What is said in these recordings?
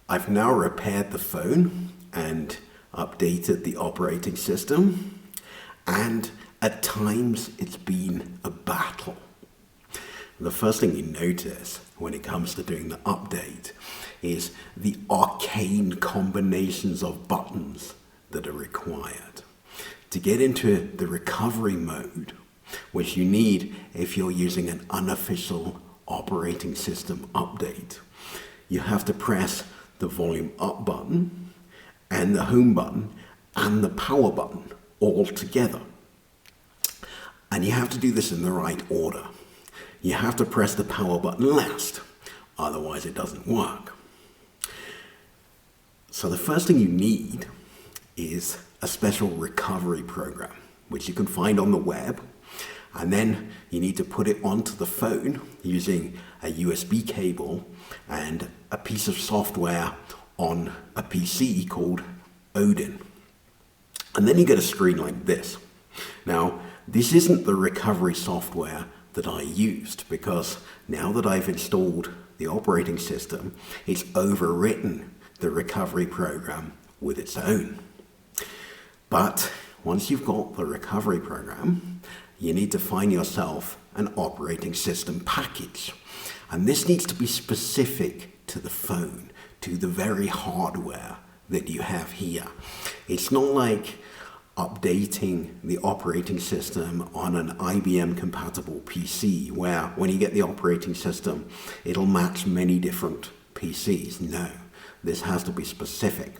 I've now repaired the phone and updated the operating system, and at times it's been a battle. The first thing you notice when it comes to doing the update is the arcane combinations of buttons that are required. To get into the recovery mode, which you need if you're using an unofficial operating system update, you have to press the volume up button and the home button and the power button all together. And you have to do this in the right order. You have to press the power button last, otherwise it doesn't work. So the first thing you need is a special recovery program, which you can find on the web. And then you need to put it onto the phone using a USB cable and a piece of software on a PC called Odin. And then you get a screen like this. Now, this isn't the recovery software that I used, because now that I've installed the operating system, it's overwritten the recovery program with its own. But once you've got the recovery program, you need to find yourself an operating system package. And this needs to be specific to the phone, to the very hardware that you have here. It's not like updating the operating system on an IBM compatible PC, where when you get the operating system, it'll match many different PCs. No, this has to be specific.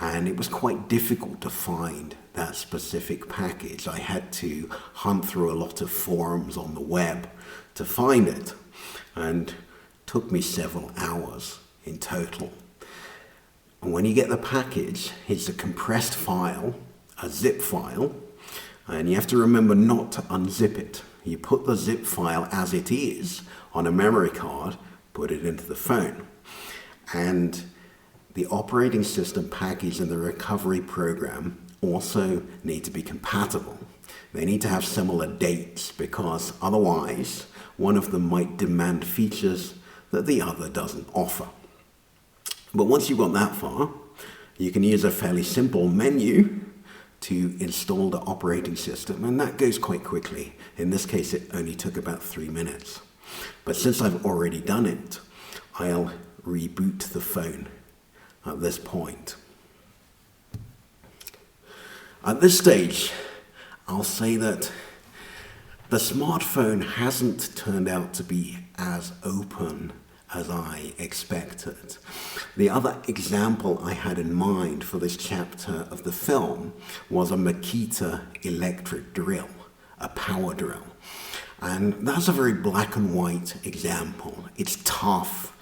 And it was quite difficult to find that specific package. I had to hunt through a lot of forums on the web to find it, and it took me several hours in total. And when you get the package, it's a compressed file, a zip file, and you have to remember not to unzip it. You put the zip file as it is on a memory card, put it into the phone. And the operating system package and the recovery program also need to be compatible. They need to have similar dates, because otherwise one of them might demand features that the other doesn't offer. But once you've got that far, you can use a fairly simple menu to install the operating system, and that goes quite quickly. In this case, it only took about 3 minutes. But since I've already done it, I'll reboot the phone at this point. At this stage, I'll say that the smartphone hasn't turned out to be as open as I expected. The other example I had in mind for this chapter of the film was a Makita electric drill, a power drill. And that's a very black and white example. It's tough.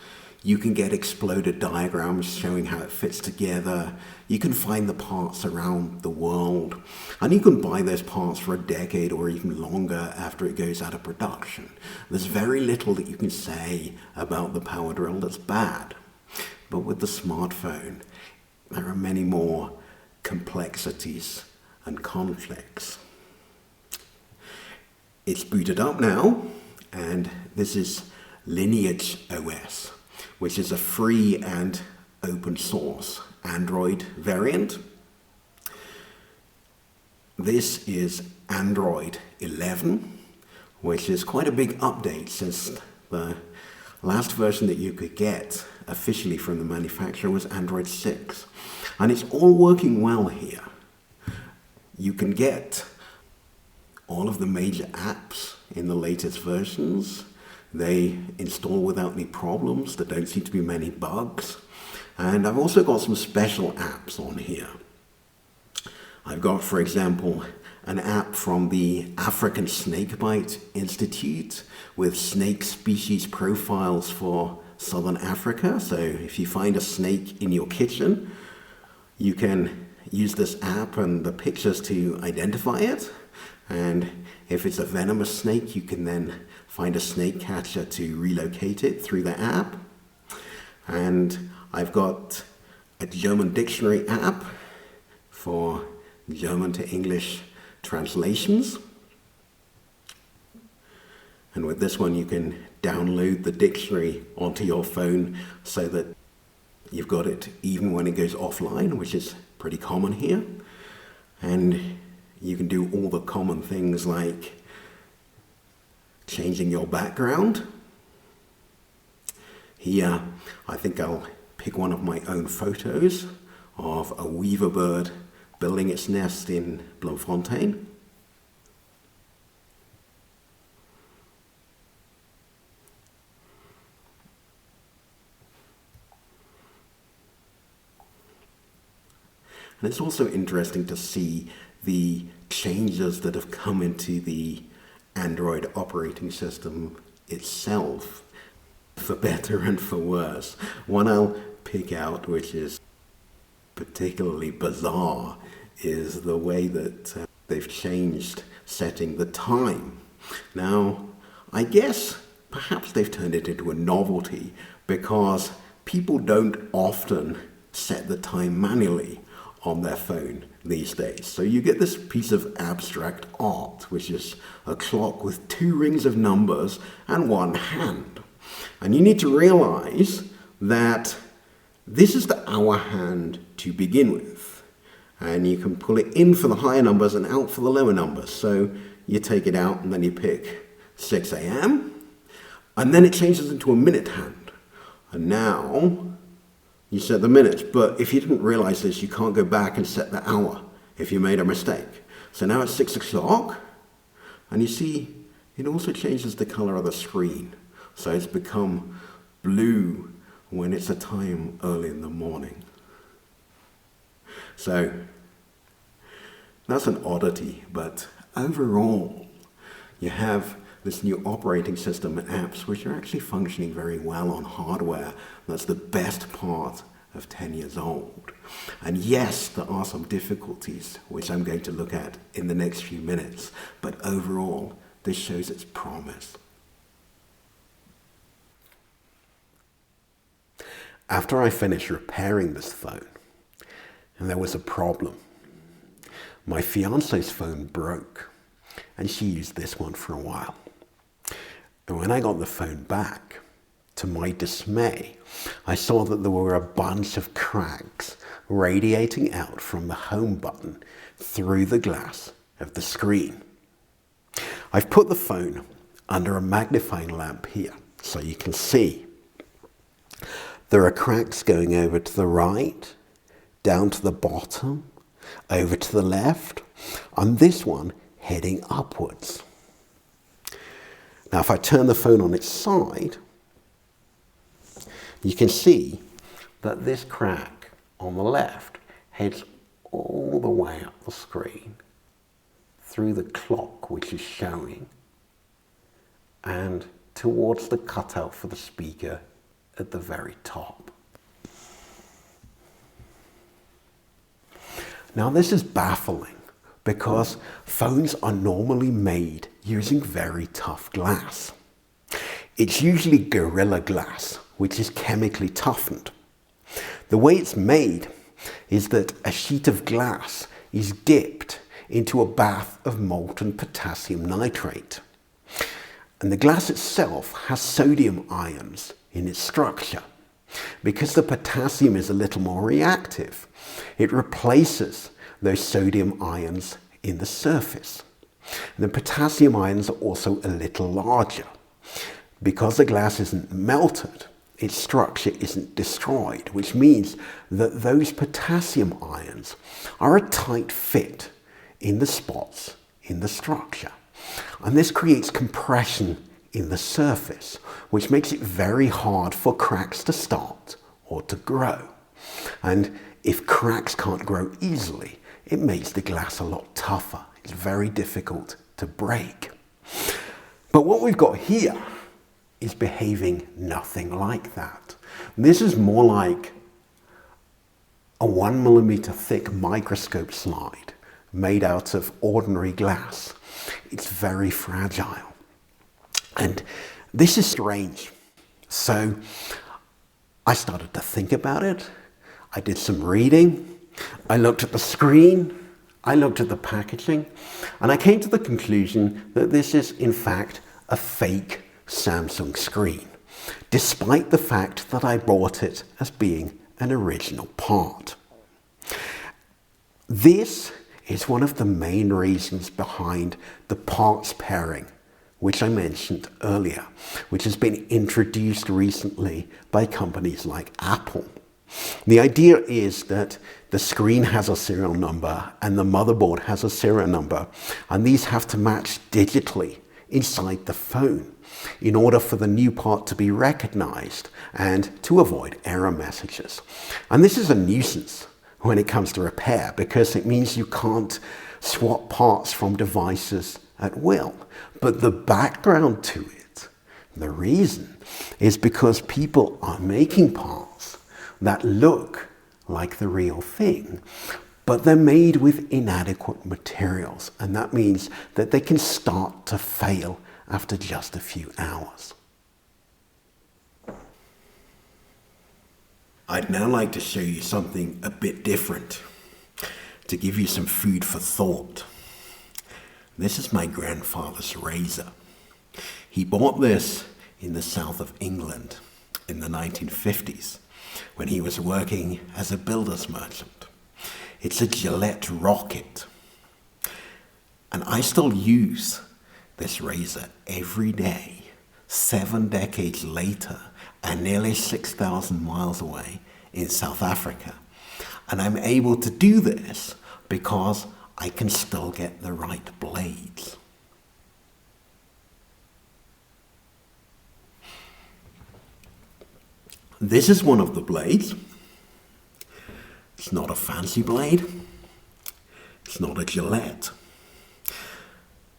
You can get exploded diagrams showing how it fits together. You can find the parts around the world. And you can buy those parts for a decade or even longer after it goes out of production. There's very little that you can say about the power drill that's bad. But with the smartphone, there are many more complexities and conflicts. It's booted up now, and this is Lineage OS, which is a free and open source Android variant. This is Android 11, which is quite a big update since the last version that you could get officially from the manufacturer was Android 6. And it's all working well here. You can get all of the major apps in the latest versions. They install without any problems. There don't seem to be many bugs. And I've also got some special apps on here. I've got, for example, an app from the African Snakebite Institute with snake species profiles for Southern Africa. So if you find a snake in your kitchen, you can use this app and the pictures to identify it. And if it's a venomous snake, you can then find a snake catcher to relocate it through the app. And I've got a German dictionary app for German to English translations. And with this one, you can download the dictionary onto your phone so that you've got it even when it goes offline, which is pretty common here. And you can do all the common things like changing your background. Here, I think I'll pick one of my own photos of a weaver bird building its nest in Bloemfontein. And it's also interesting to see the changes that have come into the Android operating system itself, for better and for worse. One I'll pick out, which is particularly bizarre, is the way that they've changed setting the time. Now, I guess perhaps they've turned it into a novelty because people don't often set the time manually on their phone these days. So you get this piece of abstract art, which is a clock with 2 rings of numbers and 1 hand. And you need to realize that this is the hour hand to begin with. And you can pull it in for the higher numbers and out for the lower numbers. So you take it out and then you pick 6 a.m. and then it changes into a minute hand. And now you set the minutes, but if you didn't realize this, you can't go back and set the hour if you made a mistake. So now it's 6 o'clock, and you see it also changes the color of the screen. So it's become blue when it's a time early in the morning. So that's an oddity, but overall, you have this new operating system and apps which are actually functioning very well on hardware. That's the best part of 10 years old. And yes, there are some difficulties which I'm going to look at in the next few minutes, but overall, this shows its promise. After I finished repairing this phone, and there was a problem. My fiance's phone broke, and she used this one for a while. And when I got the phone back, to my dismay, I saw that there were a bunch of cracks radiating out from the home button through the glass of the screen. I've put the phone under a magnifying lamp here so you can see. There are cracks going over to the right, down to the bottom, over to the left, and this one heading upwards. Now, if I turn the phone on its side, you can see that this crack on the left heads all the way up the screen through the clock which is showing and towards the cutout for the speaker at the very top. Now, this is baffling because phones are normally made using very tough glass. It's usually Gorilla Glass, which is chemically toughened. The way it's made is that a sheet of glass is dipped into a bath of molten potassium nitrate. And the glass itself has sodium ions in its structure. Because the potassium is a little more reactive, it replaces those sodium ions in the surface. And the potassium ions are also a little larger. Because the glass isn't melted, its structure isn't destroyed, which means that those potassium ions are a tight fit in the spots in the structure. And this creates compression in the surface, which makes it very hard for cracks to start or to grow. And if cracks can't grow easily, it makes the glass a lot tougher. It's very difficult to break. But what we've got here is behaving nothing like that. This is more like a 1mm thick microscope slide made out of ordinary glass. It's very fragile. And this is strange. So I started to think about it. I did some reading. I looked at the screen. I looked at the packaging. And I came to the conclusion that this is, in fact, a fake Samsung screen, despite the fact that I bought it as being an original part. This is one of the main reasons behind the parts pairing, which I mentioned earlier, which has been introduced recently by companies like Apple. The idea is that the screen has a serial number and the motherboard has a serial number, and these have to match digitally inside the phone in order for the new part to be recognized and to avoid error messages. And this is a nuisance when it comes to repair, because it means you can't swap parts from devices at will. But the background to it, the reason, is because people are making parts that look like the real thing, but they're made with inadequate materials, and that means that they can start to fail after just a few hours. I'd now like to show you something a bit different, to give you some food for thought. This is my grandfather's razor. He bought this in the south of England in the 1950s when he was working as a builder's merchant. It's a Gillette Rocket. And I still use this razor every day, 7 decades later, and nearly 6,000 miles away in South Africa. And I'm able to do this because I can still get the right blades. This is one of the blades. It's not a fancy blade. It's not a Gillette.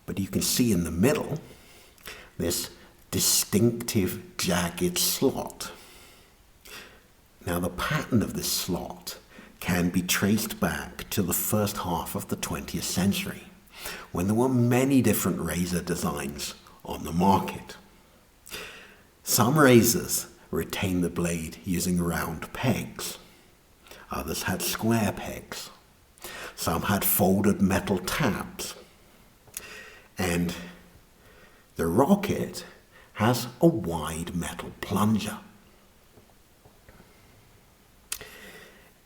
But you can see in the middle this distinctive jagged slot. Now the pattern of this slot can be traced back to the first half of the 20th century, when there were many different razor designs on the market. Some razors retained the blade using round pegs. Others had square pegs. Some had folded metal tabs. And the Rocket has a wide metal plunger.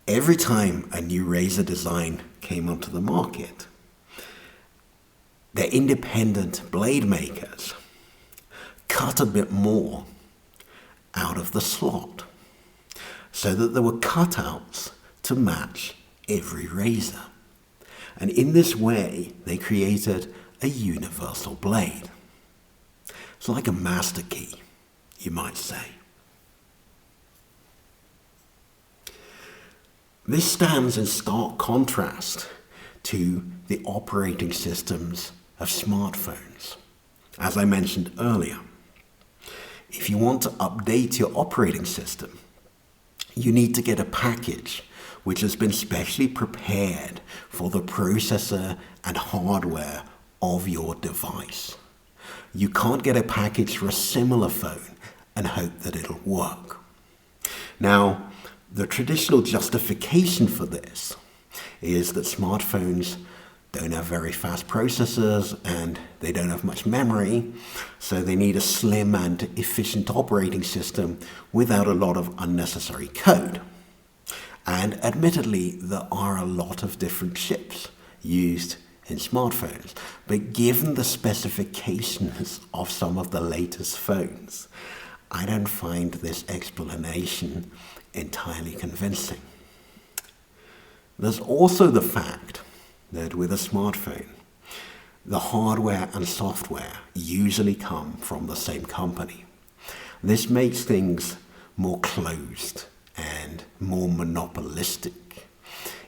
Every time a new razor design came onto the market, the independent blade makers cut a bit more out of the slot so that there were cutouts to match every razor. And in this way, they created a universal blade. It's like a master key, you might say. This stands in stark contrast to the operating systems of smartphones. As I mentioned earlier, if you want to update your operating system, you need to get a package which has been specially prepared for the processor and hardware of your device. You can't get a package for a similar phone and hope that it'll work. Now, the traditional justification for this is that smartphones don't have very fast processors and they don't have much memory, so they need a slim and efficient operating system without a lot of unnecessary code. And admittedly, there are a lot of different chips used in smartphones, but given the specifications of some of the latest phones, I don't find this explanation entirely convincing. There's also the fact that with a smartphone, the hardware and software usually come from the same company. This makes things more closed and more monopolistic.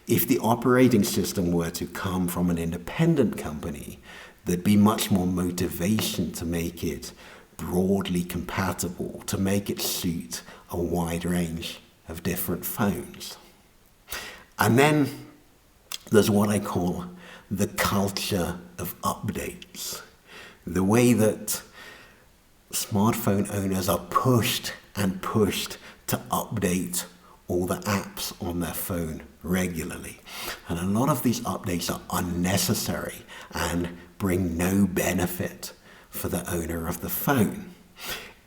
If the operating system were to come from an independent company, there'd be much more motivation to make it broadly compatible, to make it suit a wide range of different phones. And then there's what I call the culture of updates. The way that smartphone owners are pushed and pushed to update all the apps on their phone regularly. And a lot of these updates are unnecessary and bring no benefit for the owner of the phone.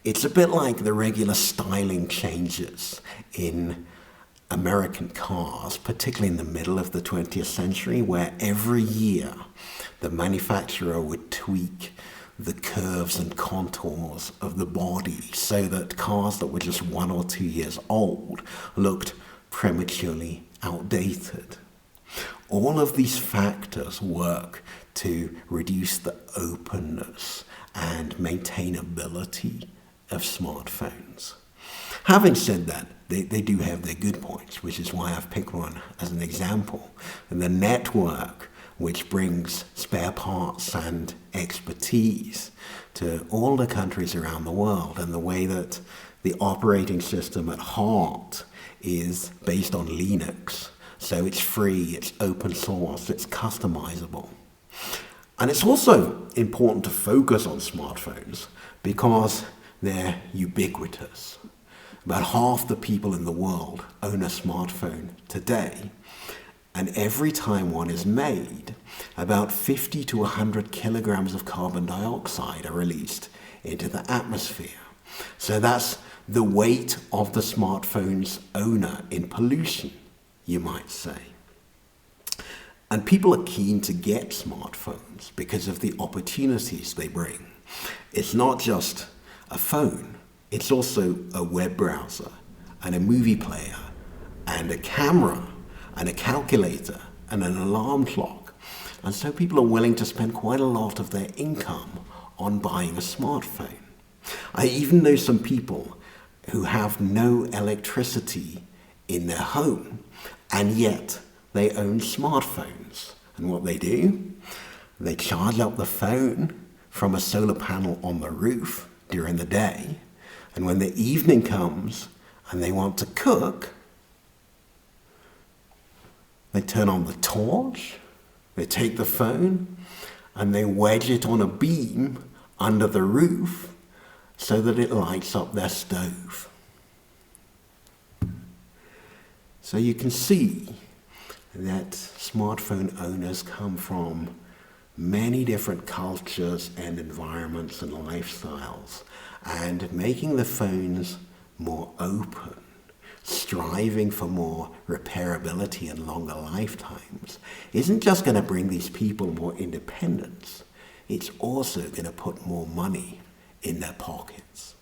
It's a bit like the regular styling changes in American cars, particularly in the middle of the 20th century, where every year the manufacturer would tweak the curves and contours of the body so that cars that were just 1 or 2 years old looked prematurely outdated. All of these factors work to reduce the openness and maintainability of smartphones. Having said that, they do have their good points, which is why I've picked one as an example. And the network, which brings spare parts and expertise to all the countries around the world, and the way that the operating system at heart is based on Linux. So it's free, it's open source, it's customizable. And it's also important to focus on smartphones because they're ubiquitous. About half the people in the world own a smartphone today. And every time one is made, about 50 to 100 kilograms of carbon dioxide are released into the atmosphere. So that's the weight of the smartphone's owner in pollution, you might say. And people are keen to get smartphones because of the opportunities they bring. It's not just a phone, it's also a web browser and a movie player and a camera and a calculator and an alarm clock. And so people are willing to spend quite a lot of their income on buying a smartphone. I even know some people who have no electricity in their home, and yet they own smartphones. And what they do, they charge up the phone from a solar panel on the roof during the day, and when the evening comes and they want to cook, they turn on the torch, they take the phone, and they wedge it on a beam under the roof so that it lights up their stove. So you can see that smartphone owners come from many different cultures and environments and lifestyles, and making the phones more open, striving for more repairability and longer lifetimes, isn't just going to bring these people more independence, it's also going to put more money in their pockets.